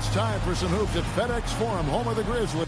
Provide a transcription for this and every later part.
It's time for some hoops at FedEx Forum, home of the Grizzlies.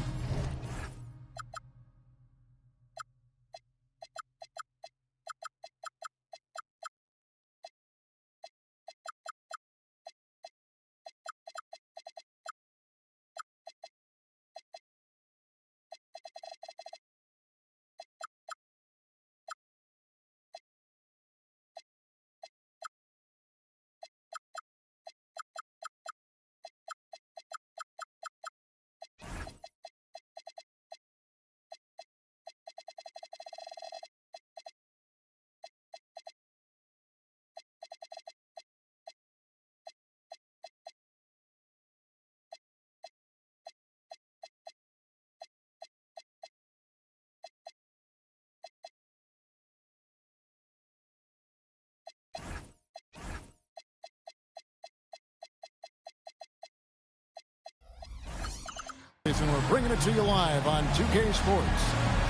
And we're bringing it to you live on 2K Sports.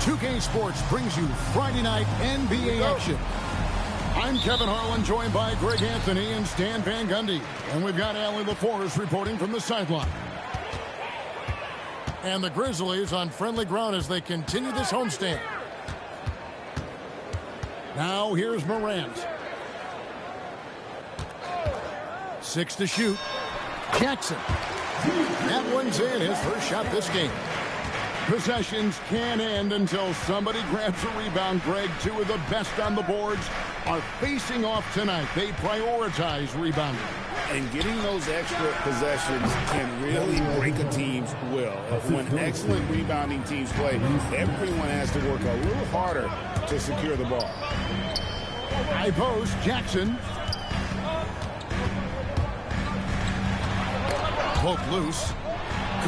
2K Sports brings you Friday night NBA action. I'm Kevin Harlan, joined by Greg Anthony and Stan Van Gundy. And we've got Allie LaForest reporting from the sideline. And the Grizzlies on friendly ground as they continue this homestand. Now here's Morant. 6 to shoot. Jackson. That one's in, his first shot this game. Possessions can't end until somebody grabs a rebound. Greg, two of the best on the boards are facing off tonight. They prioritize rebounding. And getting those extra possessions can really break a team's will. When excellent rebounding teams play, everyone has to work a little harder to secure the ball. High post, Jackson. Poke loose.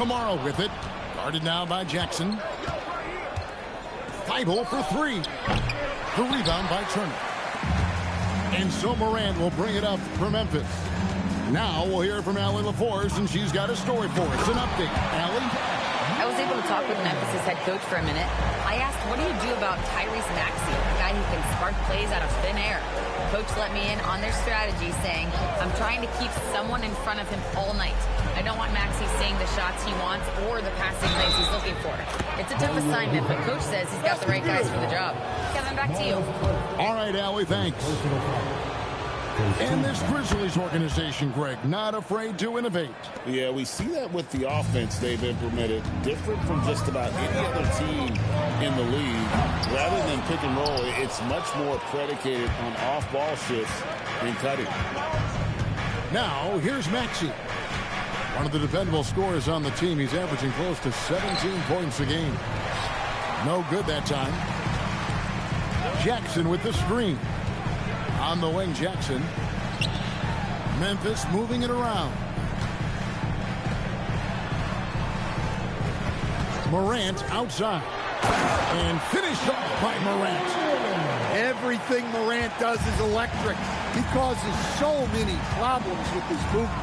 Kamara with it. Guarded now by Jackson. Feibel for three. The rebound by Turner. And so Morant will bring it up for Memphis. Now we'll hear from Allie LaForest, and she's got a story for us. An update. Allie? I was able to talk with Memphis' head coach for a minute. I asked, what do you do about Tyrese Maxey, a guy who can spark plays out of thin air? Coach let me in on their strategy, saying, I'm trying to keep someone in front of him all night. I don't want Maxey seeing the shots he wants or the passing lanes he's looking for. It's a tough assignment, but Coach says he's got the right guys for the job. Kevin, back to you. All right, Allie, thanks. And this Grizzlies organization, Greg, not afraid to innovate. Yeah, we see that with the offense they've implemented, different from just about any other team in the league. Rather than pick and roll, it's much more predicated on off-ball shifts and cutting. Now, here's Maxey. One of the dependable scorers on the team. He's averaging close to 17 points a game. No good that time. Jackson with the screen. On the wing, Jackson. Memphis moving it around. Morant outside. And finished off by Morant. Everything Morant does is electric. He causes so many problems with his movement.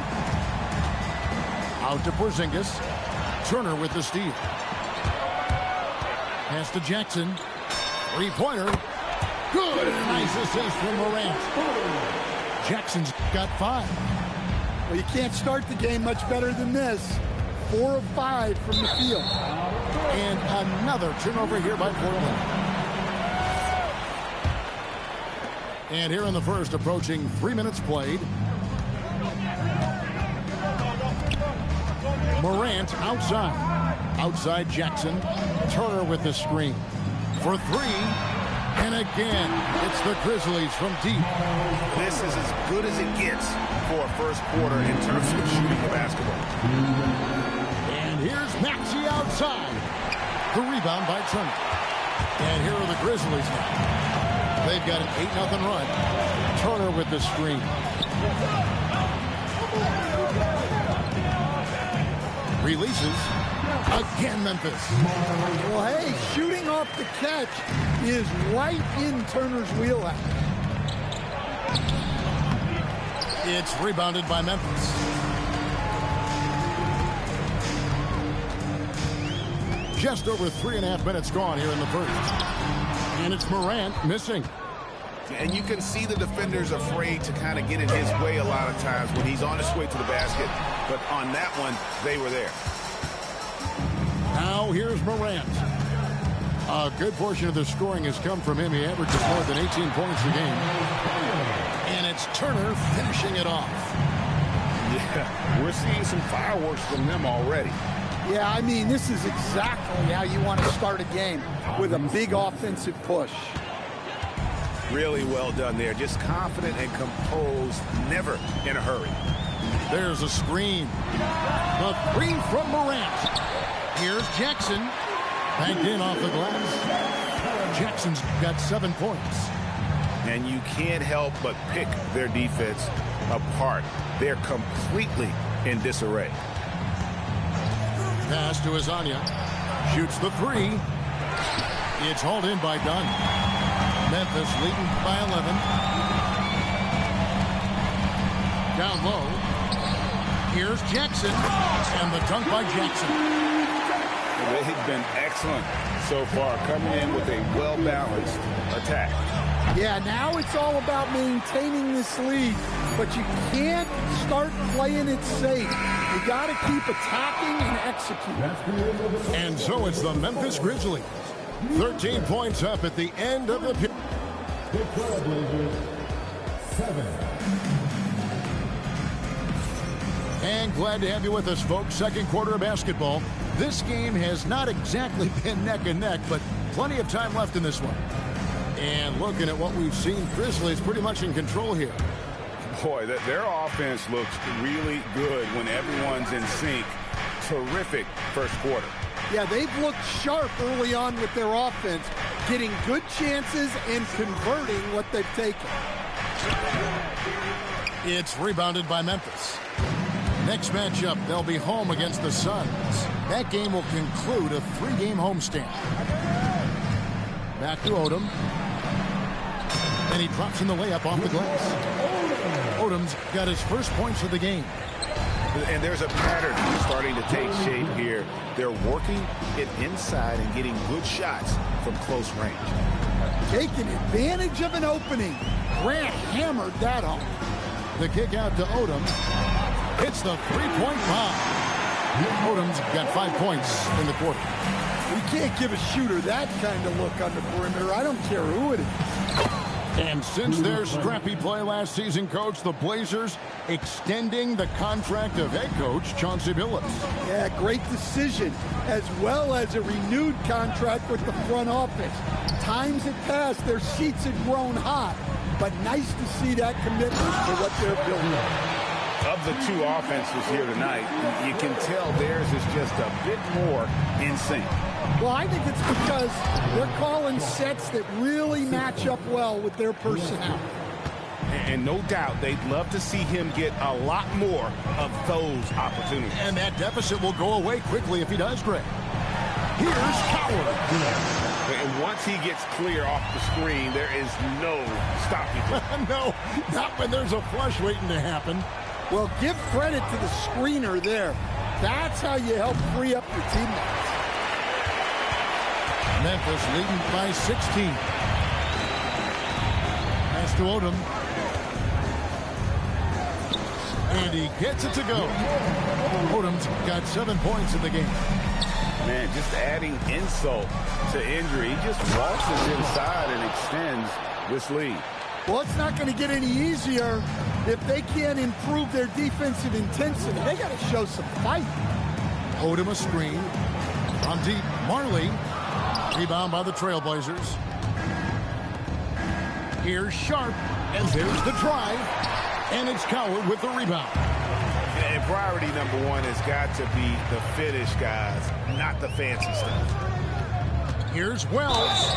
Out to Porzingis. Turner with the steal. Pass to Jackson. Three-pointer. Good. Nice assist from Morant. Jackson's got 5. Well, you can't start the game much better than this. 4 of 5 from the field. And another turnover here by Portland. And here in the first, approaching 3 minutes played. Morant outside. Outside Jackson. Turner with the screen. For 3. And again, it's the Grizzlies from deep. This is as good as it gets for a first quarter in terms of shooting the basketball. And here's Maxey outside. The rebound by Turner. And here are the Grizzlies now. They've got an 8-0 run. Turner with the screen. Releases. Again, Memphis. Well, hey, shooting off the catch is right in Turner's wheelhouse. It's rebounded by Memphis. Just over 3.5 minutes gone here in the first. And it's Morant missing. And you can see the defenders afraid to kind of get in his way a lot of times when he's on his way to the basket. But on that one, they were there. Now here's Morant. A good portion of the scoring has come from him. He averages more than 18 points a game. And it's Turner finishing it off. Yeah, we're seeing some fireworks from them already. Yeah, I mean, this is exactly how you want to start a game, with a big offensive push. Really well done there. Just confident and composed, never in a hurry. There's a screen. The three from Morant. Here's Jackson. Banked in off the glass. Jackson's got 7 points. And you can't help but pick their defense apart. They're completely in disarray. Pass to Azania. Shoots the three. It's hauled in by Dunn. Memphis leading by 11. Down low. Here's Jackson. And the dunk by Jackson. They've been excellent so far, coming in with a well-balanced attack. Yeah, now it's all about maintaining this lead, but you can't start playing it safe. You got to keep attacking and executing. And so it's the Memphis Grizzlies. 13 points up at the end of the period. The Trailblazers, 7. And glad to have you with us, folks. Second quarter of basketball. This game has not exactly been neck and neck, but plenty of time left in this one. And looking at what we've seen, Grizzlies pretty much in control here. Boy, their offense looks really good when everyone's in sync. Terrific first quarter. Yeah, they've looked sharp early on with their offense, getting good chances and converting what they've taken. It's rebounded by Memphis. Next matchup, they'll be home against the Suns. That game will conclude a 3-game homestand. Back to Odom. And he drops in the layup off the glass. Odom's got his first points of the game. And there's a pattern starting to take shape here. They're working it inside and getting good shots from close range. Taking advantage of an opening. Grant hammered that home. The kick out to Odom. Hits the three-point bomb. Odom's got 5 points in the quarter. We can't give a shooter that kind of look on the perimeter. I don't care who it is. And since their scrappy play last season, Coach, the Blazers extending the contract of head coach Chauncey Billups. Yeah, great decision, as well as a renewed contract with the front office. Times had passed, their seats had grown hot, but nice to see that commitment to what they're building. Of the two offenses here tonight, you can tell theirs is just a bit more in sync. Well, I think it's because they're calling sets that really match up well with their personnel. And no doubt they'd love to see him get a lot more of those opportunities. And that deficit will go away quickly if he does, Greg. Here's Coward. And once he gets clear off the screen, there is no stopping him. No, not when there's a flush waiting to happen. Well, give credit to the screener there. That's how you help free up your teammates. Memphis leading by 16. Pass to Odom. And he gets it to go. Odom's got 7 points in the game. Man, just adding insult to injury. He just waltzes inside and extends this lead. Well, it's not going to get any easier if they can't improve their defensive intensity. They got to show some fight. Odom a screen. On deep, Marley. Rebound by the Trailblazers. Here's Sharp. And there's the drive. And it's Coward with the rebound. And priority number one has got to be the finish, guys, not the fancy stuff. Here's Wells.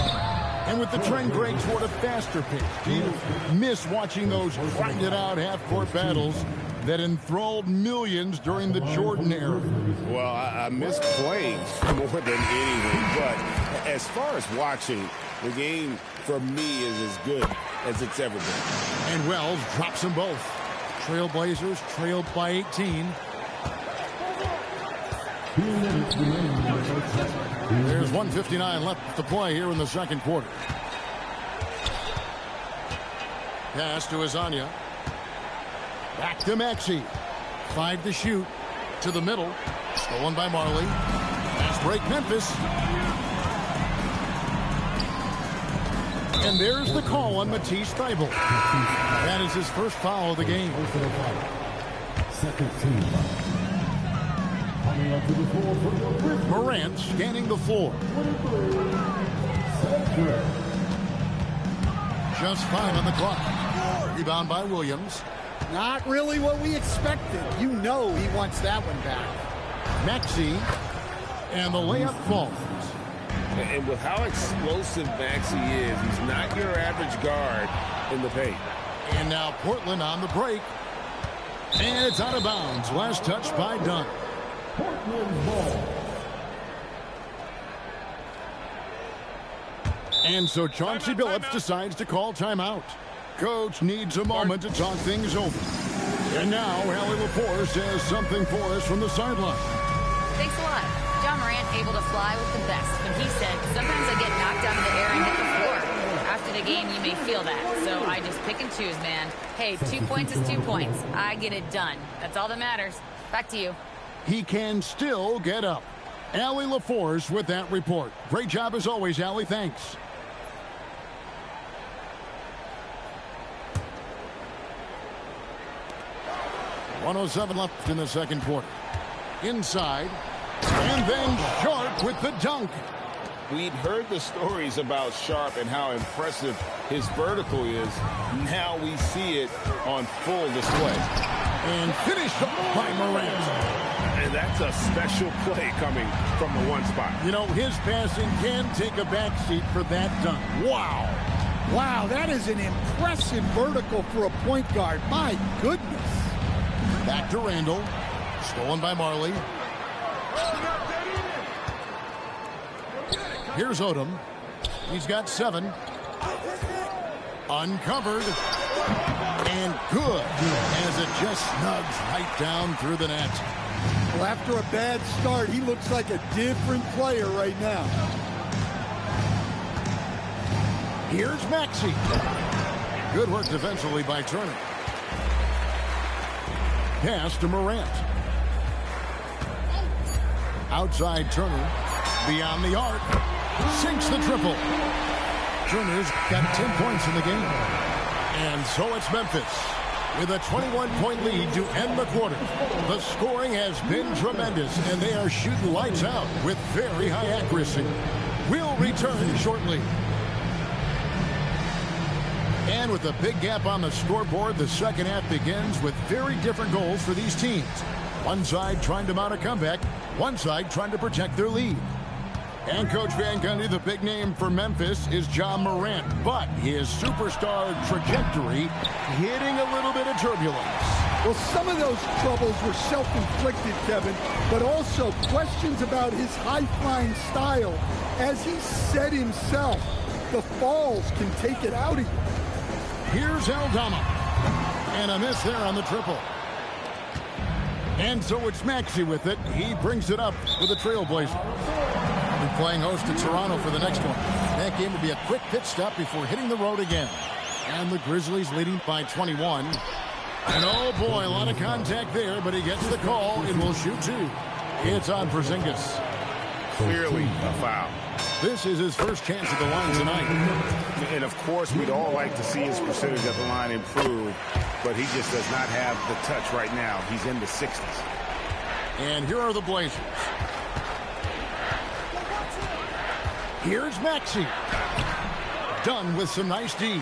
And with the trend, Greg, toward a faster pace. Do you miss watching those grinded-out half-court battles that enthralled millions during the Jordan era? Well, I miss playing more than anything. But as far as watching, the game, for me, is as good as it's ever been. And Wells drops them both. Trailblazers trailed by 18. There's 1:59 left to play here in the second quarter. pass to Azania. Back to Maxey. 5 to shoot. To the middle. Stolen by Marley. Fast break Memphis. And there's the call on Matisse Thybulle. That is his first foul of the game. Second team. Morant scanning the floor. Just 5 on the clock. Rebound by Williams. Not really what we expected. You know he wants that one back. Maxey. And the layup falls. And with how explosive Maxey is, he's not your average guard in the paint. And now Portland on the break. And it's out of bounds. Last touch by Dunn. Portland ball. And so Chauncey Billups decides to call timeout. Coach needs a moment to talk things over. And now Allie LaForce says something for us from the sideline. Thanks a lot. John Morant able to fly with the best. But he said, sometimes I get knocked out of the air and hit the floor. After the game, you may feel that. So I just pick and choose, man. Hey, 2 points is 2 points. I get it done. That's all that matters. Back to you. He can still get up. Allie LaForce with that report. Great job as always, Allie. Thanks. .107 left in the second quarter. Inside. And then Sharp with the dunk. We'd heard the stories about Sharp and how impressive his vertical is. Now we see it on full display. And finished off by Morant. And that's a special play coming from the one spot. You know, his passing can take a backseat for that dunk. Wow. Wow, that is an impressive vertical for a point guard. My goodness. Back to Randall. Stolen by Marley. Here's Odom. He's got 7. Uncovered. And good. As it just snugs right down through the net. Well, after a bad start, he looks like a different player right now. Here's Maxey. Good work defensively by Turner. Pass to Morant. Outside Turner. Beyond the arc. Sinks the triple. Turner's got 10 points in the game. And so it's Memphis with a 21-point lead to end the quarter. The scoring has been tremendous, and they are shooting lights out with very high accuracy. We'll return shortly. And with a big gap on the scoreboard, the second half begins with very different goals for these teams. One side trying to mount a comeback, one side trying to protect their lead. And Coach Van Gundy, the big name for Memphis is John Morant, but his superstar trajectory hitting a little bit of turbulence. Well, some of those troubles were self-inflicted, Kevin, but also questions about his high-flying style. As he said himself, the falls can take it out of you. Here's Aldama. And a miss there on the triple. And so it's Maxey with it. He brings it up for the Trailblazers. We're playing host to Toronto for the next one. That game will be a quick pit stop before hitting the road again. And the Grizzlies leading by 21. And oh boy, a lot of contact there, but he gets the call and will shoot 2. It's on Porzingis. Clearly a foul. This is his first chance at the line tonight. And of course, we'd all like to see his percentage at the line improve, but he just does not have the touch right now. He's in the 60s. And here are the Blazers. Here's Maxey. Done with some nice D.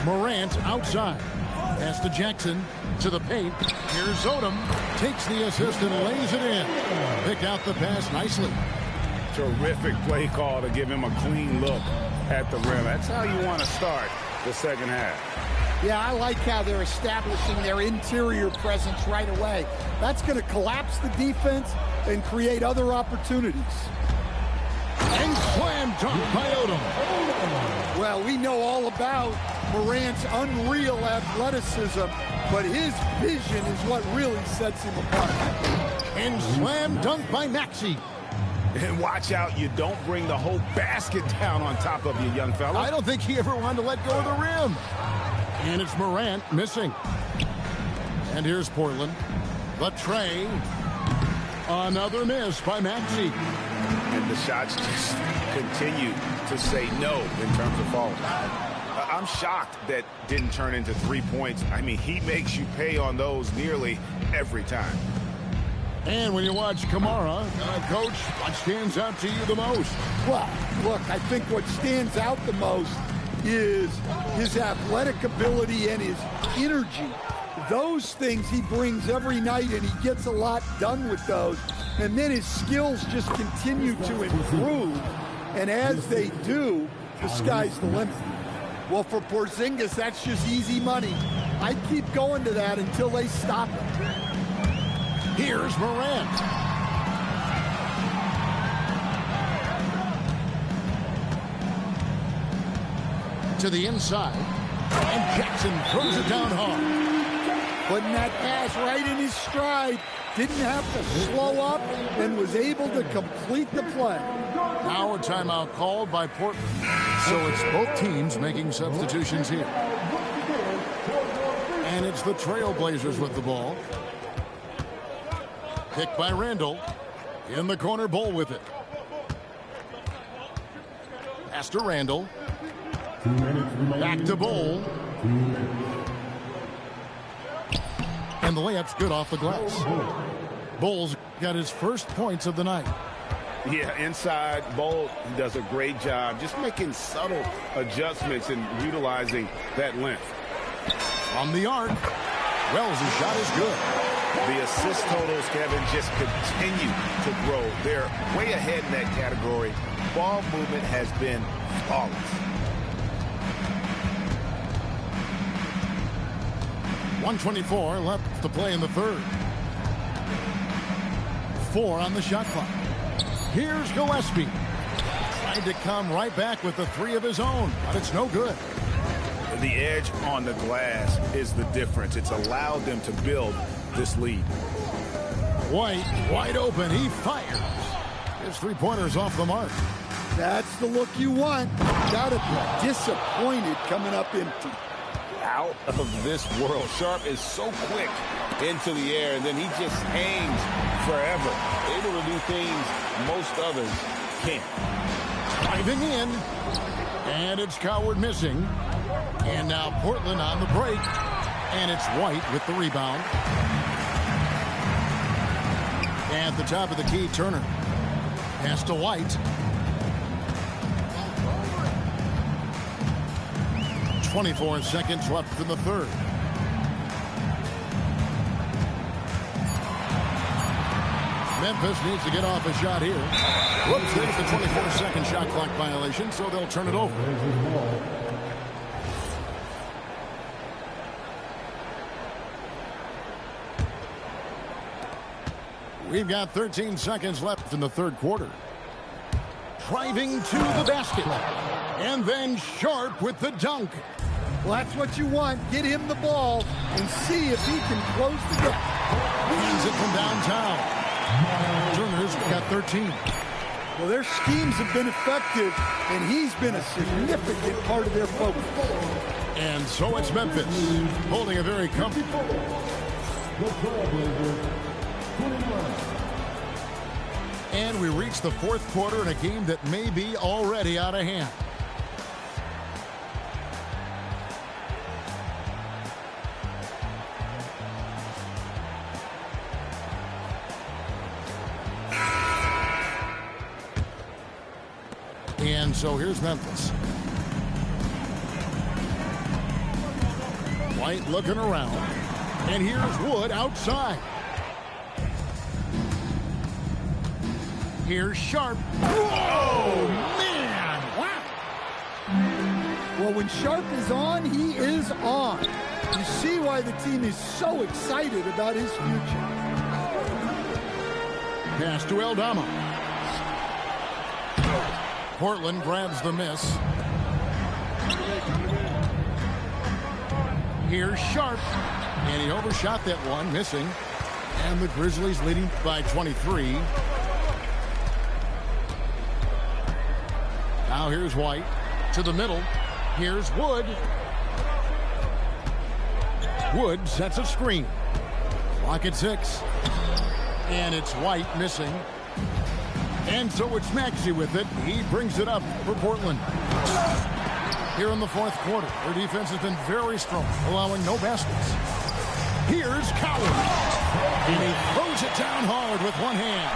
Morant outside. Pass to Jackson. To the paint. Here's Odom. Takes the assist and lays it in. Picked out the pass nicely. Terrific play call to give him a clean look at the rim. That's how you want to start the second half. Yeah, I like how they're establishing their interior presence right away. That's going to collapse the defense and create other opportunities. And slam dunk by Odom. Well, we know all about Morant's unreal athleticism, but his vision is what really sets him apart. And slam dunk by Maxey. And watch out, you don't bring the whole basket down on top of you, young fella. I don't think he ever wanted to let go of the rim. And it's Morant missing. And here's Portland. The tray. Another miss by Maxey. And the shots just continue to say no in terms of falls. I'm shocked that didn't turn into 3 points. I mean, he makes you pay on those nearly every time. And when you watch Kamara, Coach, what stands out to you the most? Well, look, I think what stands out the most is his athletic ability and his energy. Those things he brings every night, and he gets a lot done with those. And then his skills just continue to improve. And as they do, the sky's the limit. Well, for Porzingis, that's just easy money. I keep going to that until they stop it. Here's Morant. To the inside. And Jackson throws it down hard. Putting that pass right in his stride. Didn't have to slow up and was able to complete the play. Now a timeout called by Portland. So it's both teams making substitutions here. And it's the Trailblazers with the ball. Picked by Randall. In the corner, Bull with it. Pass to Randall. Back to Bull. And the layup's good off the glass. Bull's got his first points of the night. Yeah, inside, Bull does a great job just making subtle adjustments and utilizing that length. On the arc, Wells' shot is good. The assist totals, Kevin, just continue to grow. They're way ahead in that category. Ball movement has been flawless. .124 left to play in the third. 4 on the shot clock. Here's Gillespie. Tried to come right back with the 3 of his own, but it's no good. The edge on the glass is the difference. It's allowed them to build this lead. White, wide open. He fires. His 3-pointer's off the mark. That's the look you want. Gotta be disappointed coming up empty. Out of this world. Sharp is so quick into the air, and then he just hangs forever. Able to do things most others can't. Driving in. And it's Coward missing. And now Portland on the break. And it's White with the rebound. At the top of the key, Turner. Pass to White. 24 seconds left in the third. Memphis needs to get off a shot here. Whoops, there's the 24-second shot clock violation, so they'll turn it over. We've got 13 seconds left in the third quarter. Driving to the basket. And then Sharp with the dunk. Well, that's what you want. Get him the ball and see if he can close the gap. Hands it from downtown. Turner's got 13. Well, their schemes have been effective, and he's been a significant part of their focus. And so it's Memphis holding a very comfortable. And we reach the fourth quarter in a game that may be already out of hand. And so here's Memphis. White looking around. And here's Wood outside. Here's Sharp. Oh, man! Well, when Sharp is on, he is on. You see why the team is so excited about his future. Pass to Aldama. Portland grabs the miss. Here's Sharp. And he overshot that one, missing. And the Grizzlies leading by 23. Now here's White to the middle. Here's Wood. Wood sets a screen. Clock at 6. And it's White missing. And so it's Maxey with it. He brings it up for Portland. Here in the fourth quarter, their defense has been very strong, allowing no baskets. Here's Coward. And he throws it down hard with one hand.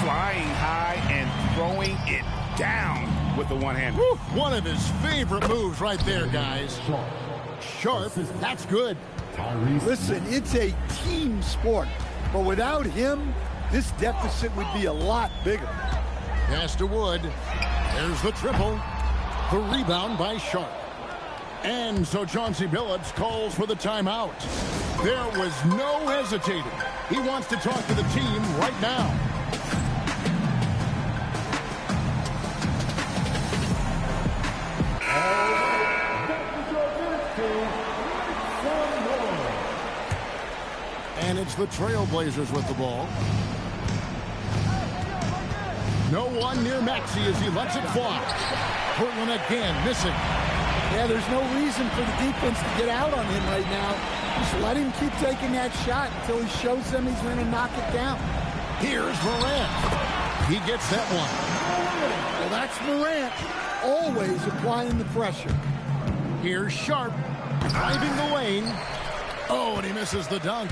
Flying high and throwing it down with the one hand. Woo, one of his favorite moves right there, guys. Sharp, that's good. Listen, it's a team sport, but without him, this deficit would be a lot bigger. Pass to Wood. There's the triple. The rebound by Sharp. And so Chauncey Billups calls for the timeout. There was no hesitating. He wants to talk to the team right now. And it's the Trailblazers with the ball. No one near Maxey as he lets it fly. Portland again missing. Yeah, there's no reason for the defense to get out on him right now. Just let him keep taking that shot until he shows them he's going to knock it down. Here's Morant. He gets that one. Well, that's Morant, always applying the pressure. Here's Sharp, driving the lane. Oh, and he misses the dunk.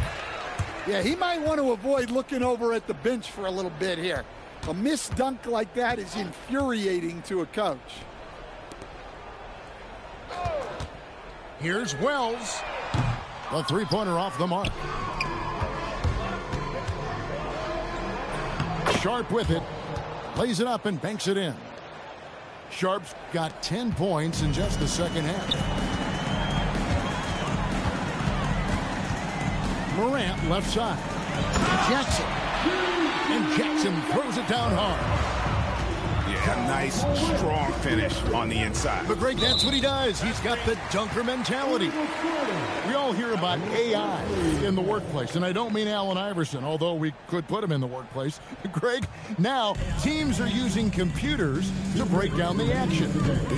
Yeah, he might want to avoid looking over at the bench for a little bit here. A missed dunk like that is infuriating to a coach. Here's Wells. The three-pointer off the mark. Sharp with it. Lays it up and banks it in. Sharp's got 10 points in just the second half. Morant left side. Jackson. And Jackson throws it down hard. Yeah, a nice, strong finish on the inside. But Greg, that's what he does. He's got the dunker mentality. We all hear about AI in the workplace, and I don't mean Allen Iverson, although we could put him in the workplace. Greg, now teams are using computers to break down the action.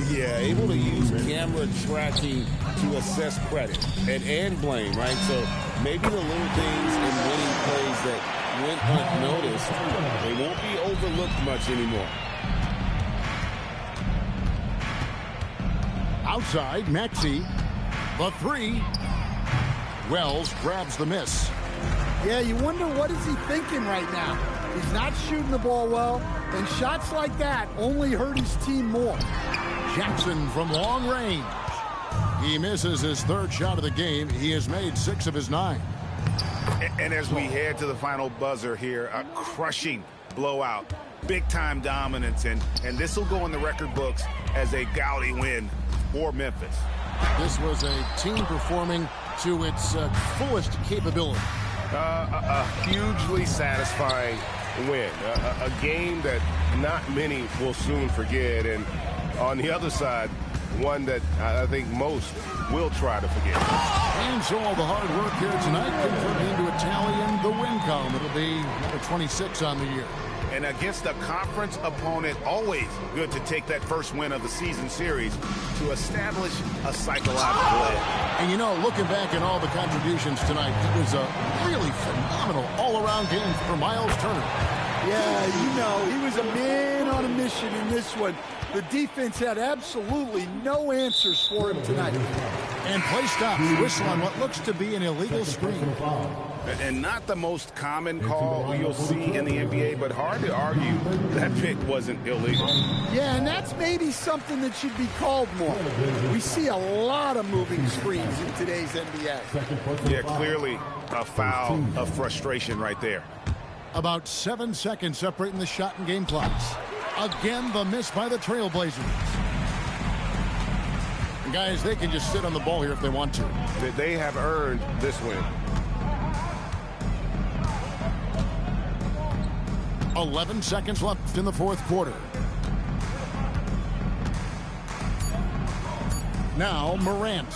Yeah, able to use camera tracking to assess credit and blame, right? So maybe the little things in winning plays that went unnoticed, they won't be overlooked much anymore. Outside, Maxey. The three. Wells grabs the miss. Yeah, you wonder what is he thinking right now. He's not shooting the ball well, and shots like that only hurt his team more. Jackson from long range. He misses his third shot of the game. He has made 6 of his 9. And as we head to the final buzzer here, a crushing blowout, big-time dominance, and this will go in the record books as a gaudy win for Memphis. This was a team performing to its fullest capability. A hugely satisfying win. A game that not many will soon forget. And on the other side, one that I think most will try to forget. And so all the hard work here tonight converting into a tally in the win column. It'll be number 26 on the year. And against a conference opponent, always good to take that first win of the season series to establish a psychological edge. And you know, looking back at all the contributions tonight, it was a really phenomenal all-around game for Miles Turner. Yeah, you know, he was a man on a mission in this one. The defense had absolutely no answers for him tonight. And play stops. Whistle on what looks to be an illegal screen. And not the most common call you'll see in the NBA, but hard to argue that pick wasn't illegal. Yeah, and that's maybe something that should be called more. We see a lot of moving screens in today's NBA. Yeah, clearly a foul of frustration right there. About 7 seconds separating the shot and game clocks. Again, the miss by the Trailblazers. And guys, they can just sit on the ball here if they want to. They have earned this win. 11 seconds left in the fourth quarter. Now Morant.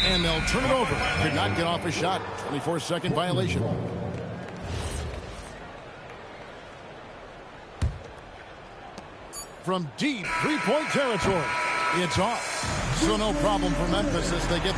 And they'll turn it over. Could not get off a shot. 24-second violation. from deep three-point territory. It's off. So no problem for Memphis as they get...